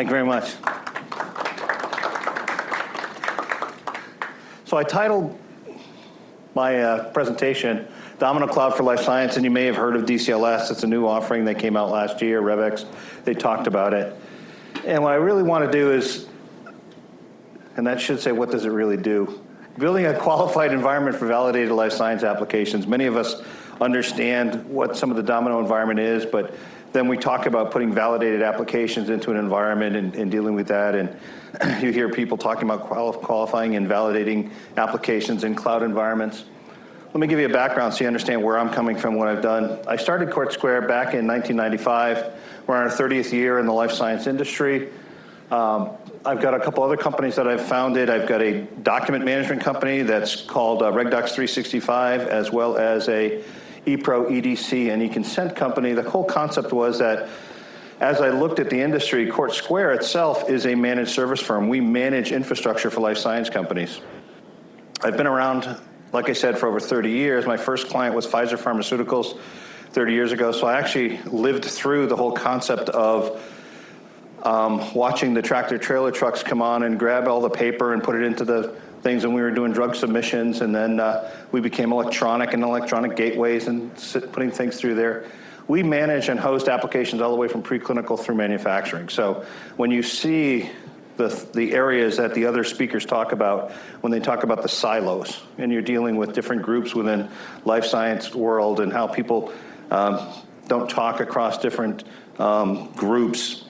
Thank you very much. So I titled my presentation, Domino Cloud for Life Science, and you may have heard of DCLS. It's a new offering that came out last year, RevX. They talked about it. And what I really want to do is, and that should say, what does it really do? Building a qualified environment for validated life science applications. Many of us understand what some of the Domino environment is, but then we talk about putting validated applications into an environment and dealing with that. And you hear people talking about qualifying and validating applications in cloud environments. Let me give you a background so you understand where I'm coming from, what I've done. I started Court Square back in 1995. We're on our 30th year in the life science industry. I've got a couple other companies that I've founded. I've got a document management company that's called RegDocs 365, as well as a ePro, EDC, and eConsent company. The whole concept was that as I looked at the industry, Court Square itself is a managed service firm. We manage infrastructure for life science companies. I've been around, like I said, for over 30 years. My first client was Pfizer Pharmaceuticals 30 years ago, so I actually lived through the whole concept of watching the tractor trailer trucks come on and grab all the paper and put it into the things when we were doing drug submissions, and then we became electronic gateways and putting things through there. We manage and host applications all the way from preclinical through manufacturing. So when you see the areas that the other speakers talk about, when they talk about the silos, and you're dealing with different groups within life science world and how people don't talk across different groups,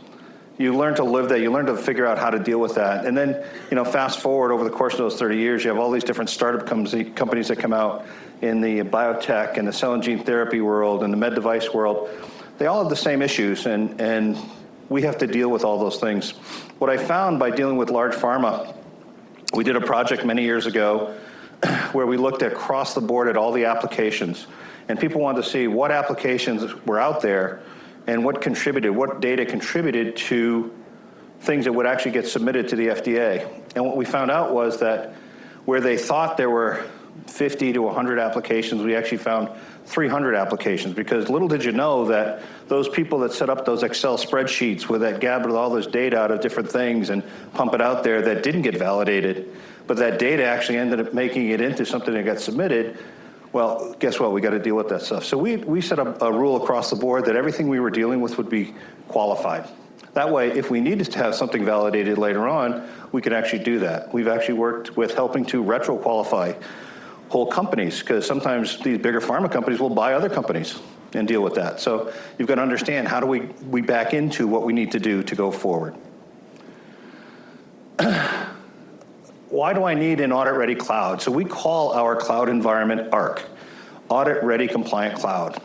you learn to live that. You learn to figure out how to deal with that. And then, fast forward over the course of those 30 years, you have all these different startup companies that come out in the biotech and the cell and gene therapy world and the med device world. They all have the same issues, and we have to deal with all those things. What I found by dealing with large pharma, we did a project many years ago where we looked across the board at all the applications, and people wanted to see what applications were out there and what data contributed to things that would actually get submitted to the FDA. And what we found out was that where they thought there were 50 to 100 applications, we actually found 300 applications, because little did you know that those people that set up those Excel spreadsheets that gathered all this data out of different things and pump it out there that didn't get validated, but that data actually ended up making it into something that got submitted. Well, guess what? We got to deal with that stuff. So we set up a rule across the board that everything we were dealing with would be qualified. That way, if we needed to have something validated later on, we could actually do that. We've actually worked with helping to retro-qualify whole companies, because sometimes these bigger pharma companies will buy other companies and deal with that. So you've got to understand, how do we back into what we need to do to go forward? Why do I need an audit-ready cloud? So we call our cloud environment ARC, Audit-Ready Compliant Cloud.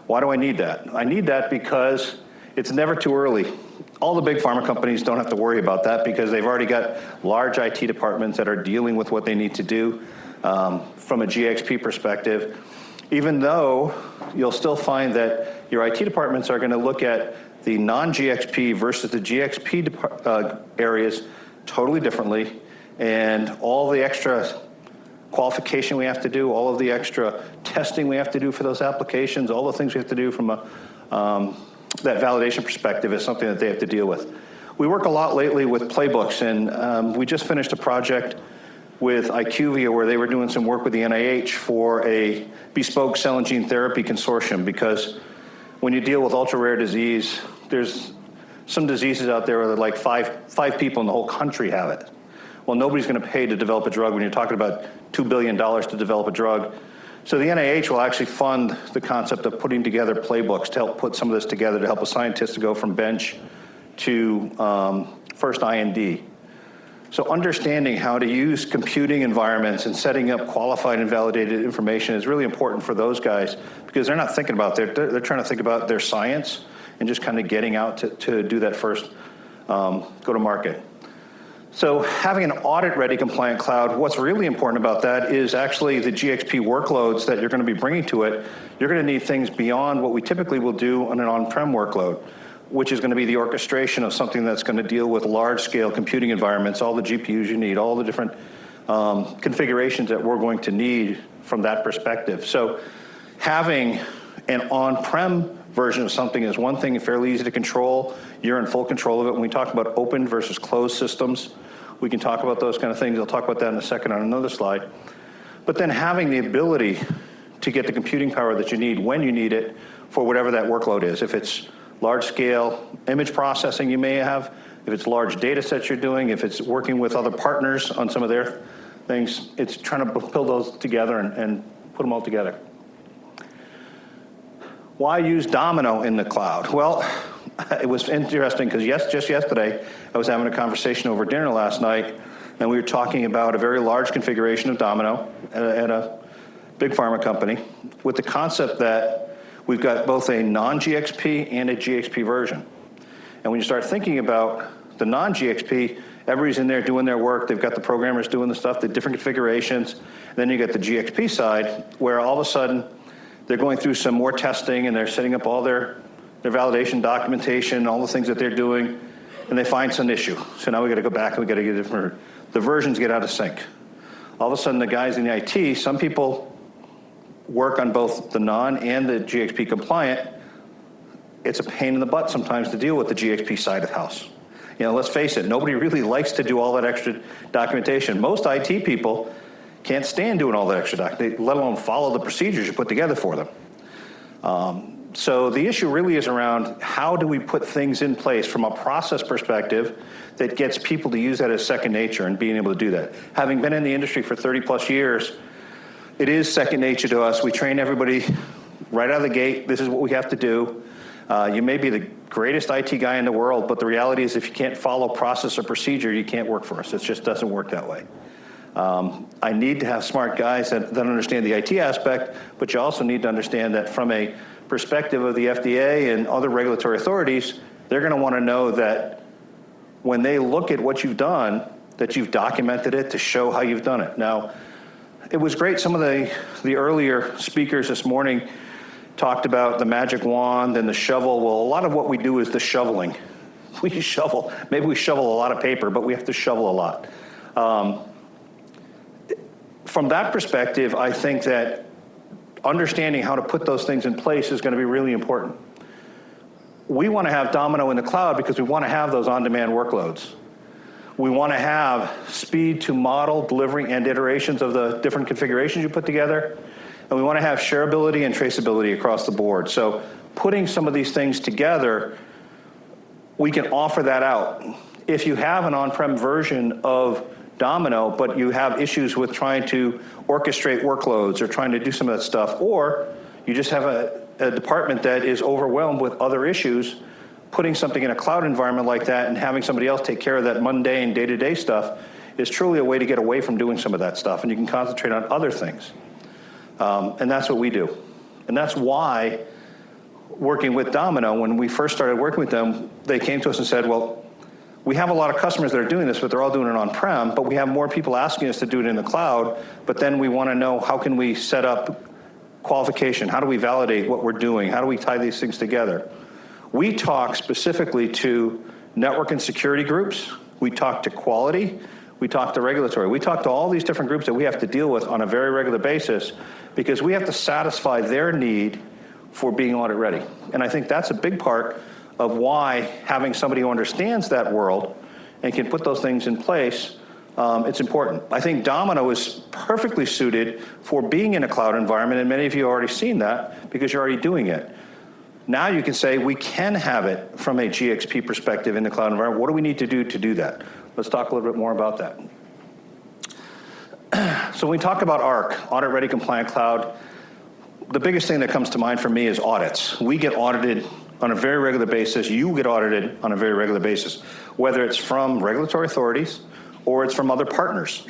Why do I need that? I need that because it's never too early. All the big pharma companies don't have to worry about that because they've already got large IT departments that are dealing with what they need to do from a GXP perspective, even though you'll still find that your IT departments are going to look at the non-GXP versus the GXP areas totally differently. And all the extra qualification we have to do, all of the extra testing we have to do for those applications, all the things we have to do from that validation perspective is something that they have to deal with. We work a lot lately with playbooks, and we just finished a project with IQVIA where they were doing some work with the NIH for a bespoke cell and gene therapy consortium, because when you deal with ultra-rare disease, there's some diseases out there where like five people in the whole country have it. Well, nobody's going to pay to develop a drug when you're talking about $2 billion to develop a drug. So the NIH will actually fund the concept of putting together playbooks to help put some of this together, to help a scientist to go from bench to first IND. So understanding how to use computing environments and setting up qualified and validated information is really important for those guys, because they're not thinking about they're trying to think about their science and just kind of getting out to do that first go to market. So having an audit-ready compliant cloud, what's really important about that is actually the GXP workloads that you're going to be bringing to it. You're going to need things beyond what we typically will do on an on-prem workload, which is going to be the orchestration of something that's going to deal with large-scale computing environments, all the GPUs you need, all the different configurations that we're going to need from that perspective. So having an on-prem version of something is one thing, fairly easy to control. You're in full control of it. When we talk about open versus closed systems, we can talk about those kind of things. I'll talk about that in a second on another slide. But then having the ability to get the computing power that you need when you need it for whatever that workload is. If it's large scale image processing you may have, if it's large data sets you're doing, if it's working with other partners on some of their things, it's trying to pull those together and put them all together. Why use Domino in the cloud? Well, it was interesting because just yesterday, I was having a conversation over dinner last night, and we were talking about a very large configuration of Domino at a big pharma company with the concept that we've got both a non-GXP and a GXP version. And when you start thinking about the non-GXP, everybody's in there doing their work. They've got the programmers doing the stuff, the different configurations. Then you get the GXP side, where all of a sudden they're going through some more testing and they're setting up all their validation documentation, all the things that they're doing, and they find some issue. So now we got to go back and we got to get different. The versions get out of sync. All of a sudden, the guys in the IT, some people work on both the non and the GXP compliant. It's a pain in the butt sometimes to deal with the GXP side of the house. You know, let's face it, nobody really likes to do all that extra documentation. Most IT people can't stand doing all that extra documentation, let alone follow the procedures you put together for them. So the issue really is around how do we put things in place from a process perspective that gets people to use that as second nature and being able to do that. Having been in the industry for 30 plus years, it is second nature to us. We train everybody right out of the gate. This is what we have to do. You may be the greatest IT guy in the world, but the reality is if you can't follow process or procedure, you can't work for us. It just doesn't work that way. I need to have smart guys that understand the IT aspect, but you also need to understand that from a perspective of the FDA and other regulatory authorities, they're going to want to know that when they look at what you've done, that you've documented it to show how you've done it. Now, it was great. Some of the earlier speakers this morning talked about the magic wand and the shovel. Well, a lot of what we do is the shoveling. We shovel. Maybe we shovel a lot of paper, but we have to shovel a lot. From that perspective, I think that understanding how to put those things in place is going to be really important. We want to have Domino in the cloud because we want to have those on-demand workloads. We want to have speed to model, delivery, and iterations of the different configurations you put together. And we want to have shareability and traceability across the board. So putting some of these things together, we can offer that out. If you have an on-prem version of Domino, but you have issues with trying to orchestrate workloads or trying to do some of that stuff, or you just have a department that is overwhelmed with other issues, putting something in a cloud environment like that and having somebody else take care of that mundane day-to-day stuff is truly a way to get away from doing some of that stuff, and you can concentrate on other things. And that's what we do. And that's why working with Domino, when we first started working with them, they came to us and said, well, we have a lot of customers that are doing this, but they're all doing it on-prem, but we have more people asking us to do it in the cloud, but then we want to know how can we set up qualification? How do we validate what we're doing? How do we tie these things together? We talk specifically to network and security groups. We talk to quality. We talk to regulatory. We talk to all these different groups that we have to deal with on a very regular basis because we have to satisfy their need for being audit ready. And I think that's a big part of why having somebody who understands that world and can put those things in place, it's important. I think Domino is perfectly suited for being in a cloud environment, and many of you have already seen that because you're already doing it. Now you can say we can have it from a GXP perspective in the cloud environment. What do we need to do that? Let's talk a little bit more about that. So when we talk about ARC, Audit-Ready Compliant Cloud, the biggest thing that comes to mind for me is audits. We get audited on a very regular basis. You get audited on a very regular basis, whether it's from regulatory authorities or it's from other partners.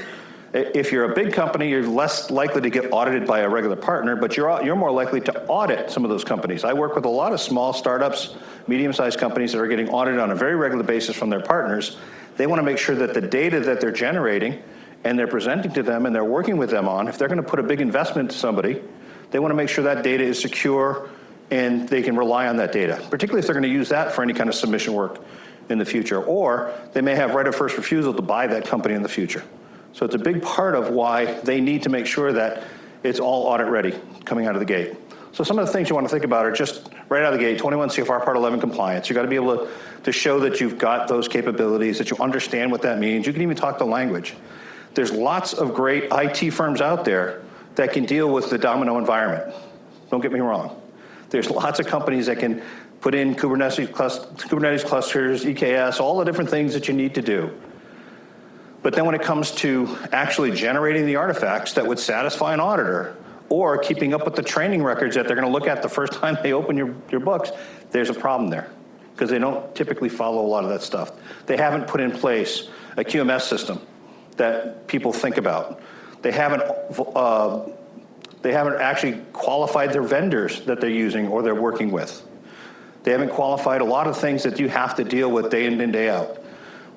If you're a big company, you're less likely to get audited by a regular partner, but you're more likely to audit some of those companies. I work with a lot of small startups, medium-sized companies that are getting audited on a very regular basis from their partners. They want to make sure that the data that they're generating and they're presenting to them and they're working with them on, if they're going to put a big investment to somebody, they want to make sure that data is secure and they can rely on that data, particularly if they're going to use that for any kind of submission work in the future. Or they may have right of first refusal to buy that company in the future. So it's a big part of why they need to make sure that it's all audit ready coming out of the gate. So some of the things you want to think about are just right out of the gate, 21 CFR Part 11 compliance. You got to be able to show that you've got those capabilities, that you understand what that means. You can even talk the language. There's lots of great IT firms out there that can deal with the Domino environment. Don't get me wrong. There's lots of companies that can put in Kubernetes clusters, EKS, all the different things that you need to do. But then when it comes to actually generating the artifacts that would satisfy an auditor, or keeping up with the training records that they're going to look at the first time they open your books, there's a problem there, because they don't typically follow a lot of that stuff. They haven't put in place a QMS system that people think about. They haven't actually qualified their vendors that they're using or they're working with. They haven't qualified a lot of things that you have to deal with day in and day out.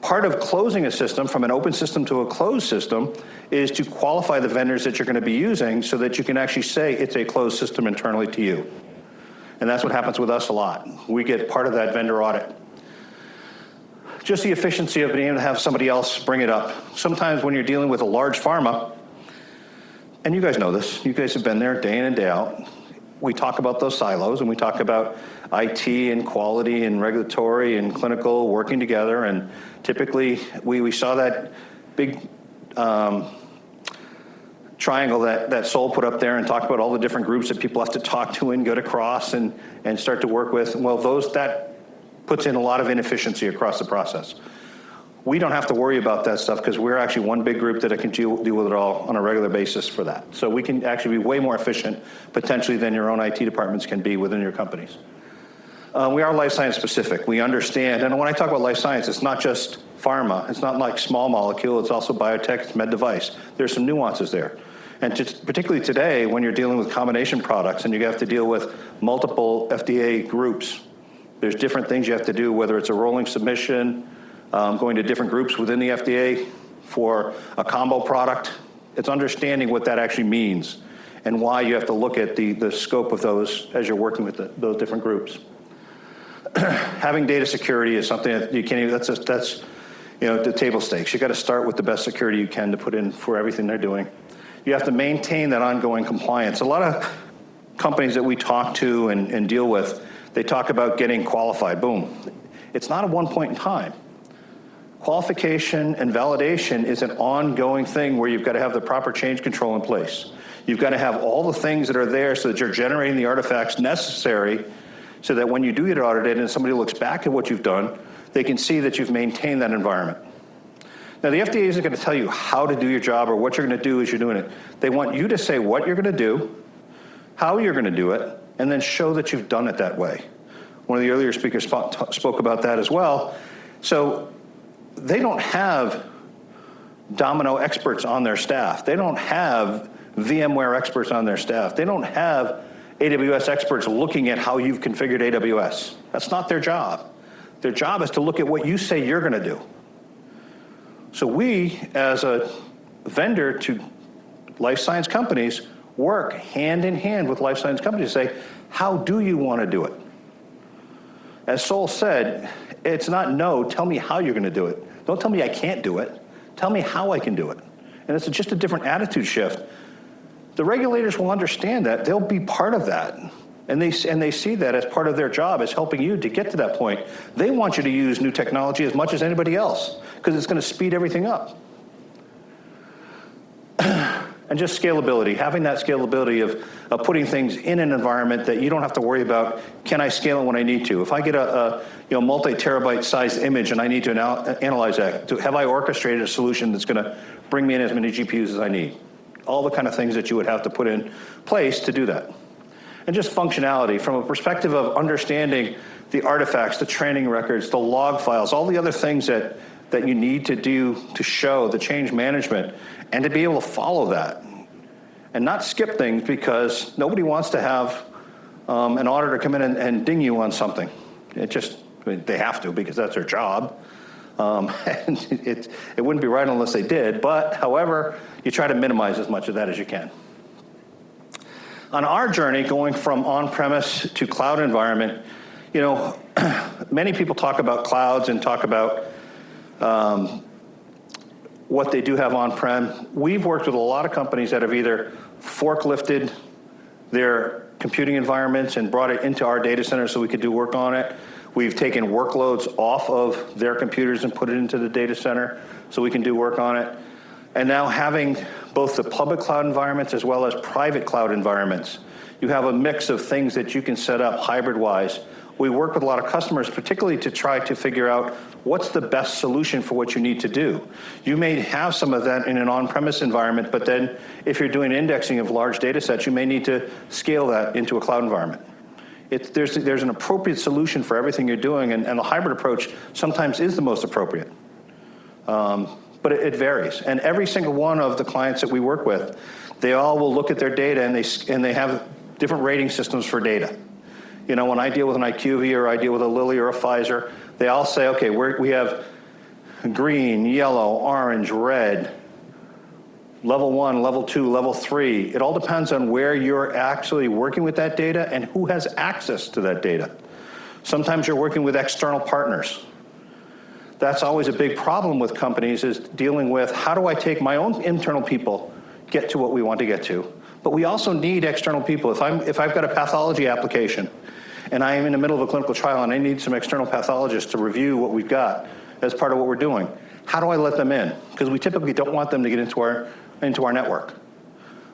Part of closing a system from an open system to a closed system is to qualify the vendors that you're going to be using so that you can actually say it's a closed system internally to you. And that's what happens with us a lot. We get part of that vendor audit. Just the efficiency of being able to have somebody else bring it up. Sometimes when you're dealing with a large pharma, and you guys know this, you guys have been there day in and day out, we talk about those silos, and we talk about IT and quality and regulatory and clinical working together, and typically we saw that big triangle that Sol put up there and talked about all the different groups that people have to talk to and get across and start to work with. Well, that puts in a lot of inefficiency across the process. We don't have to worry about that stuff because we're actually one big group that can deal with it all on a regular basis for that. So we can actually be way more efficient potentially than your own IT departments can be within your companies. We are life science specific. We understand, and when I talk about life science, it's not just pharma. It's not like small molecule. It's also biotech, it's med device. There's some nuances there. And particularly today, when you're dealing with combination products and you have to deal with multiple FDA groups, there's different things you have to do, whether it's a rolling submission, going to different groups within the FDA for a combo product. It's understanding what that actually means and why you have to look at the scope of those as you're working with those different groups. Having data security is something that you can't even, that's the table stakes. You got to start with the best security you can to put in for everything they're doing. You have to maintain that ongoing compliance. A lot of companies that we talk to and deal with, they talk about getting qualified. Boom. It's not at one point in time. Qualification and validation is an ongoing thing where you've got to have the proper change control in place. You've got to have all the things that are there so that you're generating the artifacts necessary so that when you do get audited and somebody looks back at what you've done, they can see that you've maintained that environment. Now, the FDA isn't going to tell you how to do your job or what you're going to do as you're doing it. They want you to say what you're going to do, how you're going to do it, and then show that you've done it that way. One of the earlier speakers spoke about that as well. So they don't have Domino experts on their staff. They don't have VMware experts on their staff. They don't have AWS experts looking at how you've configured AWS. That's not their job. Their job is to look at what you say you're going to do. So we, as a vendor to life science companies, work hand in hand with life science companies to say, how do you want to do it? As Sol said, it's not no, tell me how you're going to do it. Don't tell me I can't do it. Tell me how I can do it. And it's just a different attitude shift. The regulators will understand that. They'll be part of that. And they see that as part of their job, as helping you to get to that point. They want you to use new technology as much as anybody else because it's going to speed everything up. And just scalability, having that scalability of putting things in an environment that you don't have to worry about, can I scale it when I need to? If I get a multi-terabyte sized image and I need to analyze that, have I orchestrated a solution that's going to bring me in as many GPUs as I need? All the kind of things that you would have to put in place to do that. And just functionality from a perspective of understanding the artifacts, the training records, the log files, all the other things that you need to do to show the change management and to be able to follow that and not skip things because nobody wants to have an auditor come in and ding you on something. They have to because that's their job. And it wouldn't be right unless they did. But however, you try to minimize as much of that as you can. On our journey going from on-premise to cloud environment, many people talk about clouds and talk about what they do have on-prem. We've worked with a lot of companies that have either forklifted their computing environments and brought it into our data center so we could do work on it. We've taken workloads off of their computers and put it into the data center so we can do work on it. And now having both the public cloud environments as well as private cloud environments, you have a mix of things that you can set up hybrid-wise. We work with a lot of customers, particularly to try to figure out what's the best solution for what you need to do. You may have some of that in an on-premise environment, but then if you're doing indexing of large data sets, you may need to scale that into a cloud environment. There's an appropriate solution for everything you're doing, and the hybrid approach sometimes is the most appropriate. But it varies. And every single one of the clients that we work with, they all will look at their data and they have different rating systems for data. You know, when I deal with an IQVIA or I deal with a Lilly or a Pfizer, they all say, okay, we have green, yellow, orange, red, level 1, level 2, level 3. It all depends on where you're actually working with that data and who has access to that data. Sometimes you're working with external partners. That's always a big problem with companies, is dealing with how do I take my own internal people, get to what we want to get to. But we also need external people. If I've got a pathology application and I am in the middle of a clinical trial and I need some external pathologists to review what we've got as part of what we're doing, how do I let them in? Because we typically don't want them to get into our network.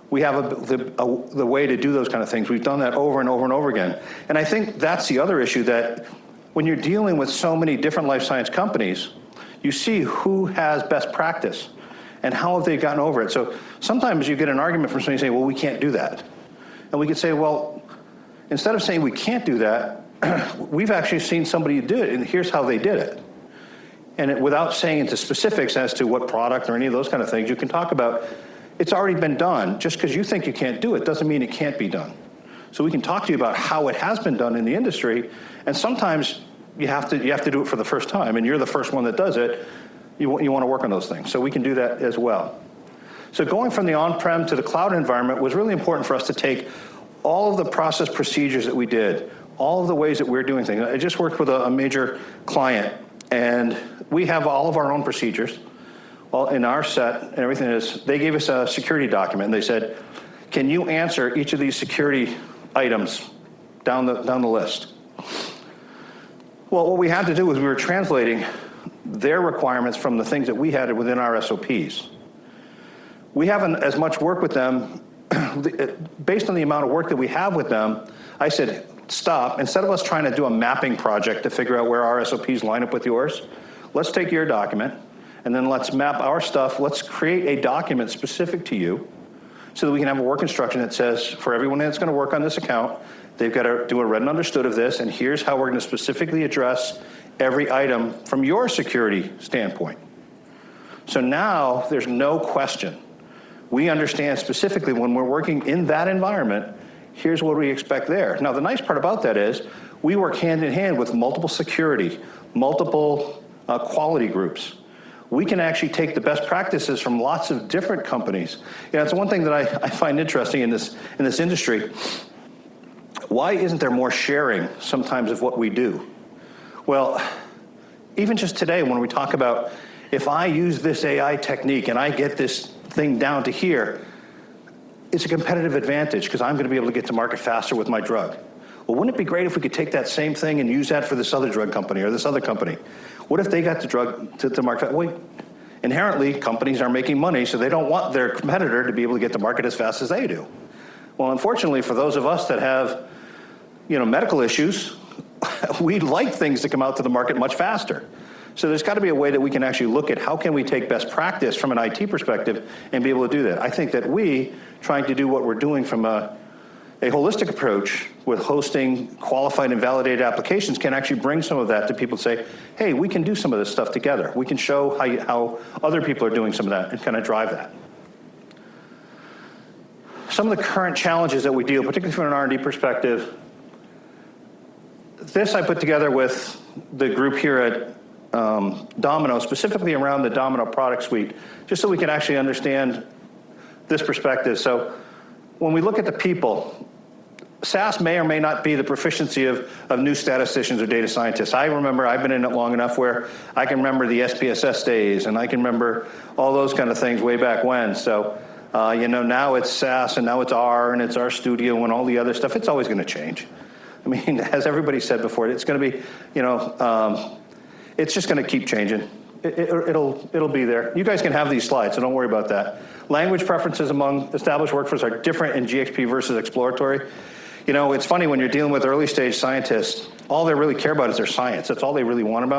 We have the way to do those kind of things. We've done that over and over and over again. And I think that's the other issue, that when you're dealing with so many different life science companies, you see who has best practice and how have they gotten over it. So sometimes you get an argument from somebody saying, well, we can't do that. And we could say, well, instead of saying we can't do that, we've actually seen somebody do it, and here's how they did it. And without saying into specifics as to what product or any of those kind of things, you can talk about it's already been done. Just because you think you can't do it doesn't mean it can't be done. So we can talk to you about how it has been done in the industry, and sometimes you have to do it for the first time, and you're the first one that does it. You want to work on those things, so we can do that as well. So going from the on-prem to the cloud environment was really important for us to take all of the process procedures that we did, all of the ways that we're doing things. I just worked with a major client, and we have all of our own procedures all in our set, and everything is, they gave us a security document, and they said, can you answer each of these security items down the list? Well, what we had to do was we were translating their requirements from the things that we had within our SOPs. We haven't as much work with them. Based on the amount of work that we have with them, I said, stop. Instead of us trying to do a mapping project to figure out where our SOPs line up with yours, let's take your document, and then let's map our stuff. Let's create a document specific to you so that we can have a work instruction that says, for everyone that's going to work on this account, they've got to do a read and understood of this, and here's how we're going to specifically address every item from your security standpoint. So now there's no question. We understand specifically when we're working in that environment, here's what we expect there. Now, the nice part about that is we work hand in hand with multiple security, multiple quality groups. We can actually take the best practices from lots of different companies. You know, it's one thing that I find interesting in this industry. Why isn't there more sharing sometimes of what we do? Well, even just today when we talk about, if I use this AI technique and I get this thing down to here, it's a competitive advantage because I'm going to be able to get to market faster with my drug. Well, wouldn't it be great if we could take that same thing and use that for this other drug company or this other company? What if they got the drug to market? Well, inherently, companies are making money, so they don't want their competitor to be able to get to market as fast as they do. Well, unfortunately, for those of us that have, medical issues, we'd like things to come out to the market much faster. So there's got to be a way that we can actually look at how can we take best practice from an IT perspective and be able to do that. I think that we, trying to do what we're doing from a holistic approach with hosting qualified and validated applications, can actually bring some of that to people and say, hey, we can do some of this stuff together. We can show how other people are doing some of that and kind of drive that. Some of the current challenges that we deal, particularly from an R&D perspective, this I put together with the group here at Domino, specifically around the Domino product suite, just so we can actually understand this perspective. So when we look at the people, SAS may or may not be the proficiency of new statisticians or data scientists. I remember, I've been in it long enough where I can remember the SPSS days, and I can remember all those kind of things way back when. So Now it's SaaS, and now it's R, and it's RStudio, and all the other stuff. It's always going to change. I mean, as everybody said before, it's going to be, it's just going to keep changing. It'll be there. You guys can have these slides, so don't worry about that. Language preferences among established workforce are different in GXP versus exploratory. It's funny when you're dealing with early stage scientists, all they really care about is their science. That's all they really want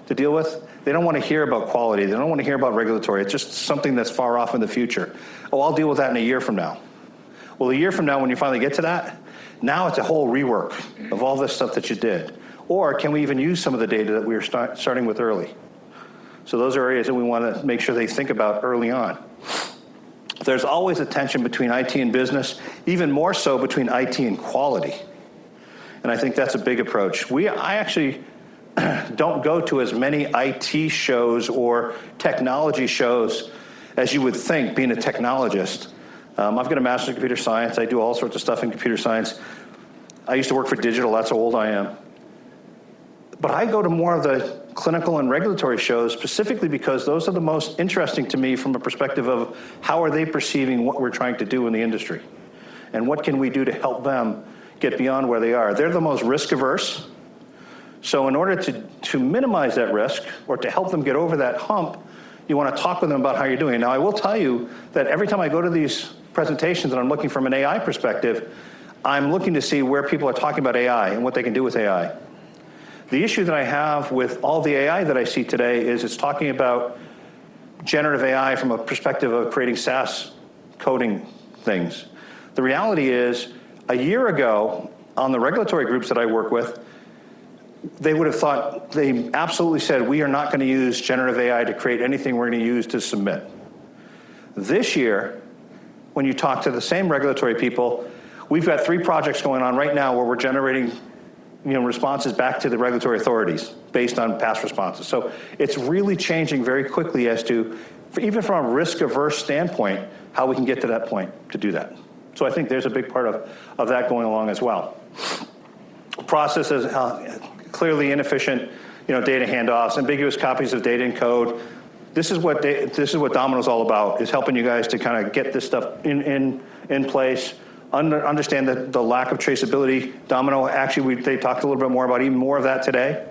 to deal with. They don't want to hear about quality. They don't want to hear about regulatory. It's just something that's far off in the future. Oh, I'll deal with that in a year from now. Well, a year from now, when you finally get to that, now it's a whole rework of all this stuff that you did. Or can we even use some of the data that we were starting with early? So those are areas that we want to make sure they think about early on. There's always a tension between IT and business, even more so between IT and quality. And I think that's a big approach. I actually don't go to as many IT shows or technology shows as you would think, being a technologist. I've got a master's in computer science. I do all sorts of stuff in computer science. I used to work for digital. That's how old I am. But I go to more of the clinical and regulatory shows specifically because those are the most interesting to me from a perspective of how are they perceiving what we're trying to do in the industry and what can we do to help them get beyond where they are. They're the most risk averse. So in order to minimize that risk or to help them get over that hump, you want to talk with them about how you're doing. Now, I will tell you that every time I go to these presentations and I'm looking from an AI perspective, I'm looking to see where people are talking about AI and what they can do with AI. The issue that I have with all the AI that I see today is it's talking about generative AI from a perspective of creating SaaS coding things. The reality is, a year ago, on the regulatory groups that I work with, they would have thought, they absolutely said, we are not going to use generative AI to create anything we're going to use to submit. This year, when you talk to the same regulatory people, we've got 3 projects going on right now where we're generating responses back to the regulatory authorities based on past responses. So it's really changing very quickly as to, even from a risk-averse standpoint, how we can get to that point to do that. So I think there's a big part of that going along as well. Processes, clearly inefficient, data handoffs, ambiguous copies of data and code. This is what Domino's all about, is helping you guys to kind of get this stuff in place. Understand the lack of traceability. Domino, actually, they talked a little bit more about even more of that today.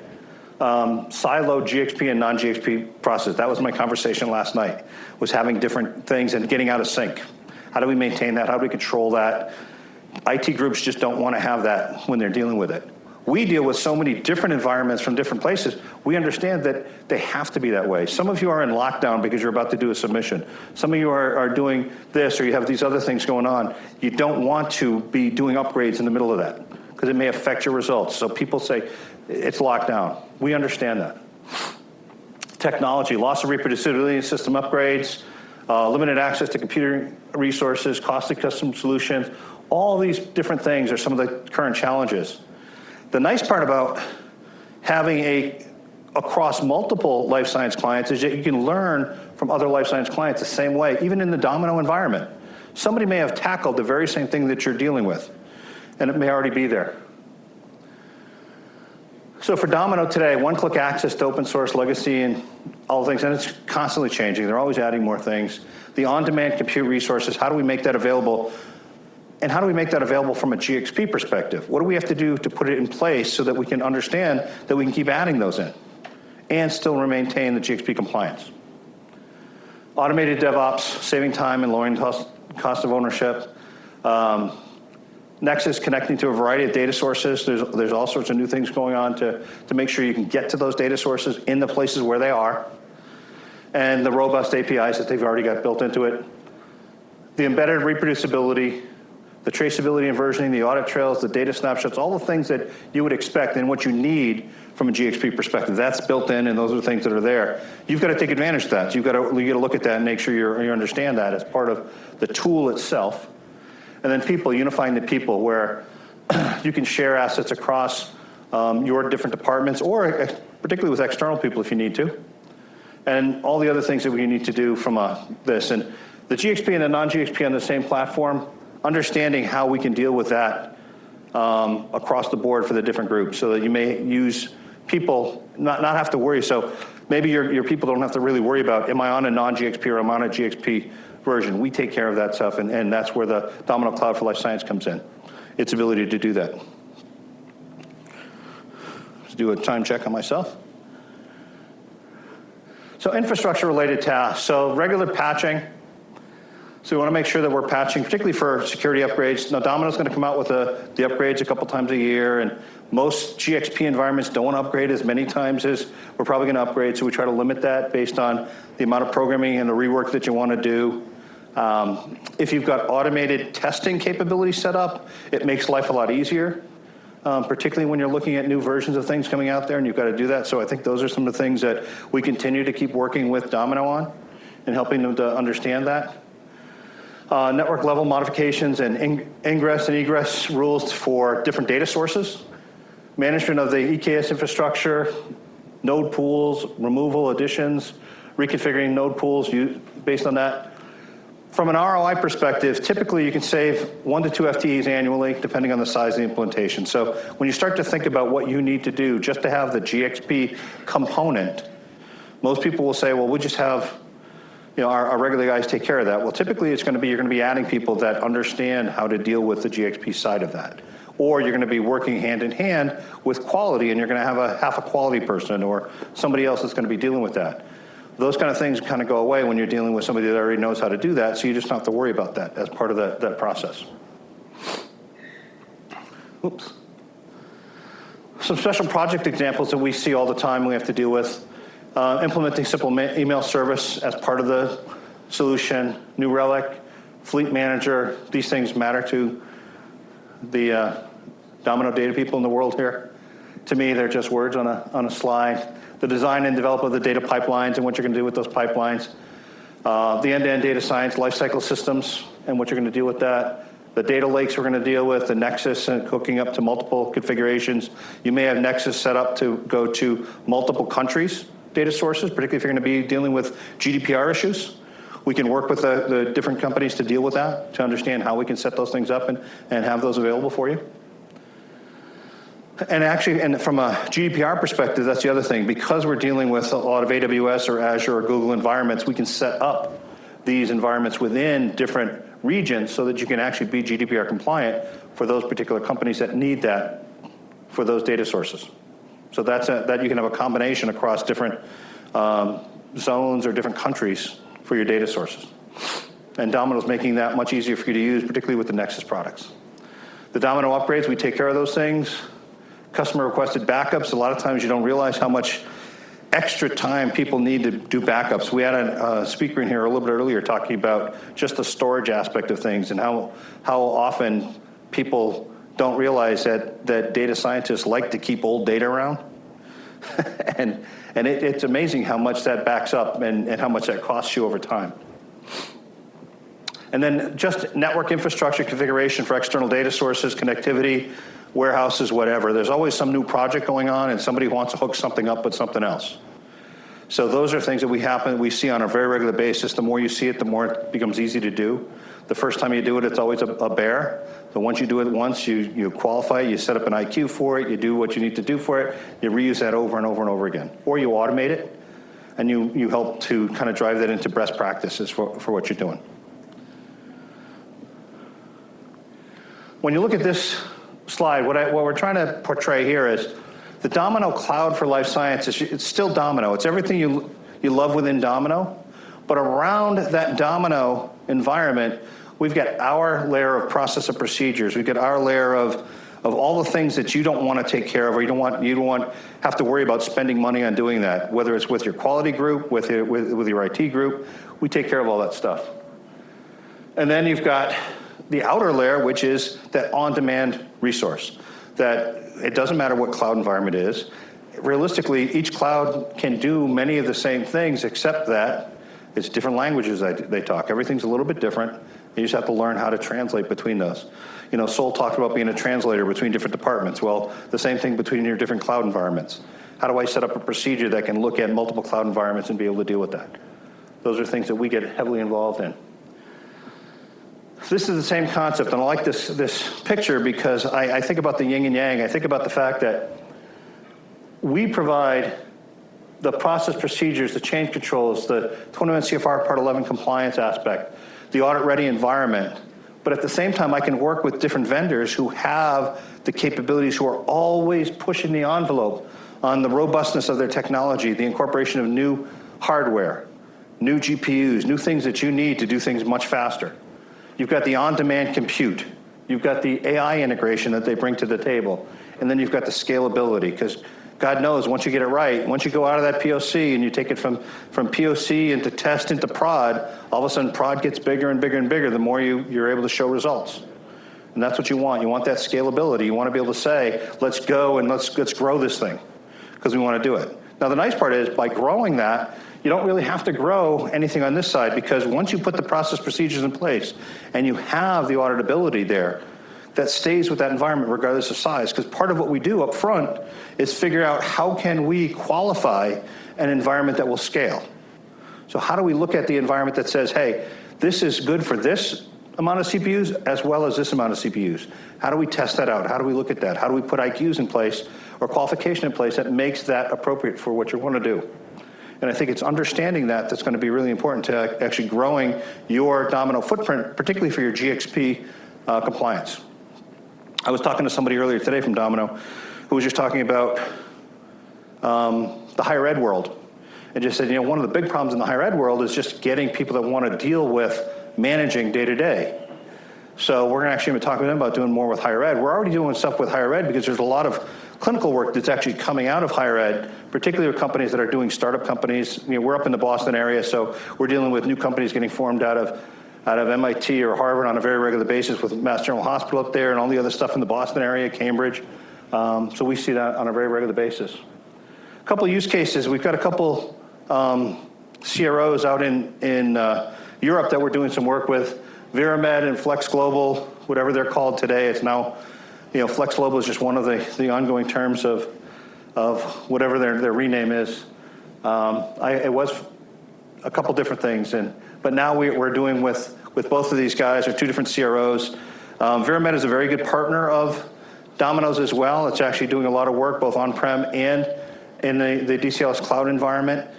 Siloed GXP and non-GXP process. That was my conversation last night, was having different things and getting out of sync. How do we maintain that? How do we control that? IT groups just don't want to have that when they're dealing with it. We deal with so many different environments from different places. We understand that they have to be that way. Some of you are in lockdown because you're about to do a submission. Some of you are doing this, or you have these other things going on. You don't want to be doing upgrades in the middle of that because it may affect your results. So people say, it's locked down. We understand that. Technology, loss of reproducibility, system upgrades, limited access to computer resources, costly custom solutions. All these different things are some of the current challenges. The nice part about having across multiple life science clients is that you can learn from other life science clients the same way, even in the Domino environment. Somebody may have tackled the very same thing that you're dealing with, and it may already be there. So for Domino today, one-click access to open source, legacy, and all the things, and it's constantly changing. They're always adding more things. The on-demand compute resources, how do we make that available? And how do we make that available from a GXP perspective? What do we have to do to put it in place so that we can understand that we can keep adding those in and still maintain the GXP compliance? Automated DevOps, saving time and lowering cost of ownership. Next is connecting to a variety of data sources. There's all sorts of new things going on to make sure you can get to those data sources in the places where they are. And the robust APIs that they've already got built into it. The embedded reproducibility, the traceability and versioning, the audit trails, the data snapshots, all the things that you would expect and what you need from a GXP perspective. That's built in, and those are the things that are there. You've got to take advantage of that. So you've got to look at that and make sure you understand that as part of the tool itself. And then people, unifying the people, where you can share assets across your different departments, or particularly with external people if you need to. And all the other things that we need to do from this. And the GXP and the non-GXP on the same platform, understanding how we can deal with that across the board for the different groups so that you may use people, not have to worry. So Maybe your people don't have to really worry about, am I on a non-GXP or am I on a GXP version? We take care of that stuff, and that's where the Domino Cloud for Life Science comes in, its ability to do that. Let's do a time check on myself. So infrastructure-related tasks. So regular patching. So we want to make sure that we're patching, particularly for security upgrades. Now, Domino's going to come out with the upgrades a couple times a year, and most GXP environments don't upgrade as many times as we're probably going to upgrade, so we try to limit that based on the amount of programming and the rework that you want to do. If you've got automated testing capability set up, it makes life a lot easier, particularly when you're looking at new versions of things coming out there, and you've got to do that. So I think those are some of the things that we continue to keep working with Domino on and helping them to understand that. Network level modifications and ingress and egress rules for different data sources, management of the EKS infrastructure, node pools, removal, additions, reconfiguring node pools based on that. From an ROI perspective, typically you can save 1 to 2 FTEs annually, depending on the size of the implementation. So when you start to think about what you need to do just to have the GXP component, most people will say, well, we'll just have our regular guys take care of that. Well, typically it's going to be, you're going to be adding people that understand how to deal with the GXP side of that. Or you're going to be working hand in hand with quality, and you're going to have half a quality person or somebody else that's going to be dealing with that. Those kind of things kind of go away when you're dealing with somebody that already knows how to do that, so you just don't have to worry about that as part of that process. Oops. Some special project examples that we see all the time we have to deal with. Implementing simple email service as part of the solution, New Relic, Fleet Manager. These things matter to the Domino data people in the world here. To me, they're just words on a slide. The design and develop of the data pipelines and what you're going to do with those pipelines. The end-to-end data science lifecycle systems and what you're going to do with that. The data lakes we're going to deal with, the Nexus and hooking up to multiple configurations. You may have Nexus set up to go to multiple countries' data sources, particularly if you're going to be dealing with GDPR issues. We can work with the different companies to deal with that, to understand how we can set those things up and have those available for you. And actually, and from a GDPR perspective, that's the other thing. Because we're dealing with a lot of AWS or Azure or Google environments, we can set up these environments within different regions so that you can actually be GDPR compliant for those particular companies that need that for those data sources. So that you can have a combination across different zones or different countries for your data sources. And Domino's making that much easier for you to use, particularly with the Nexus products. The Domino upgrades, we take care of those things. Customer requested backups. A lot of times you don't realize how much extra time people need to do backups. We had a speaker in here a little bit earlier talking about just the storage aspect of things and how often people don't realize that data scientists like to keep old data around. and it's amazing how much that backs up and how much that costs you over time. And then just network infrastructure configuration for external data sources, connectivity, warehouses, whatever. There's always some new project going on and somebody wants to hook something up with something else. So those are things that we see on a very regular basis. The more you see it, the more it becomes easy to do. The first time you do it, it's always a bear. So once you do it once, you qualify it, you set up an IQ for it, you do what you need to do for it, you reuse that over and over and over again. Or you automate it, and you help to kind of drive that into best practices for what you're doing. When you look at this slide, what we're trying to portray here is the Domino Cloud for Life Sciences. It's still Domino. It's everything you love within Domino, but around that Domino environment, we've got our layer of process and procedures. We've got our layer of all the things that you don't want to take care of, or you don't want have to worry about spending money on doing that. Whether it's with your quality group, with your IT group, we take care of all that stuff. And then you've got the outer layer, which is that on-demand resource. That it doesn't matter what cloud environment it is. Realistically, each cloud can do many of the same things, except that it's different languages they talk. Everything's a little bit different. You just have to learn how to translate between those. Sol talked about being a translator between different departments. Well, the same thing between your different cloud environments. How do I set up a procedure that can look at multiple cloud environments and be able to deal with that? Those are things that we get heavily involved in. This is the same concept, and I like this picture because I think about the yin and yang. I think about the fact that we provide the process procedures, the change controls, the 21 CFR Part 11 compliance aspect, the audit-ready environment. But at the same time, I can work with different vendors who have the capabilities, who are always pushing the envelope on the robustness of their technology, the incorporation of new hardware, new GPUs, new things that you need to do things much faster. You've got the on-demand compute. You've got the AI integration that they bring to the table. And then you've got the scalability, because God knows, once you get it right, once you go out of that POC and you take it from POC into test into prod, all of a sudden prod gets bigger and bigger and bigger the more you're able to show results. And that's what you want. You want that scalability. You want to be able to say, let's go and let's grow this thing, because we want to do it. Now, the nice part is, by growing that, you don't really have to grow anything on this side, because once you put the process procedures in place and you have the auditability there, that stays with that environment regardless of size. Because part of what we do up front is figure out how can we qualify an environment that will scale. So how do we look at the environment that says, hey, this is good for this amount of CPUs as well as this amount of CPUs? How do we test that out? How do we look at that? How do we put IQs in place or qualification in place that makes that appropriate for what you want to do? And I think it's understanding that that's going to be really important to actually growing your Domino footprint, particularly for your GXP compliance. I was talking to somebody earlier today from Domino who was just talking about the higher ed world, and just said, you know, one of the big problems in the higher ed world is just getting people that want to deal with managing day to day. So we're actually going to talk with them about doing more with higher ed. We're already doing stuff with higher ed because there's a lot of clinical work that's actually coming out of higher ed, particularly with companies that are doing startup companies. You know, we're up in the Boston area, so we're dealing with new companies getting formed out of MIT or Harvard on a very regular basis, with Mass General Hospital up there and all the other stuff in the Boston area, Cambridge. So we see that on a very regular basis. A couple of use cases. We've got a couple CROs out in Europe that we're doing some work with. Veramed and Flex Global, whatever they're called today. It's now, you know, Flex Global is just one of the ongoing terms of whatever their rename is. It was a couple different things, but now we're doing with both of these guys, or two different CROs. Veramed is a very good partner of Domino's as well. It's actually doing a lot of work both on-prem and in the DCLS cloud environment.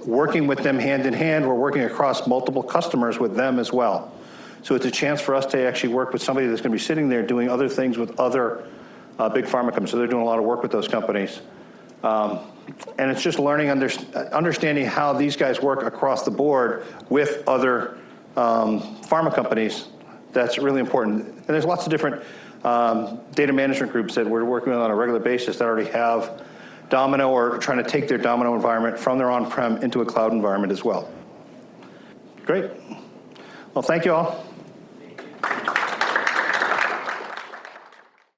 Working with them hand in hand, we're working across multiple customers with them as well. So it's a chance for us to actually work with somebody that's going to be sitting there doing other things with other big pharma companies. So they're doing a lot of work with those companies. And it's just learning, understanding how these guys work across the board with other pharma companies. That's really important. And there's lots of different data management groups that we're working with on a regular basis that already have Domino, or trying to take their Domino environment from their on-prem into a cloud environment as well. Great. Well, thank you all.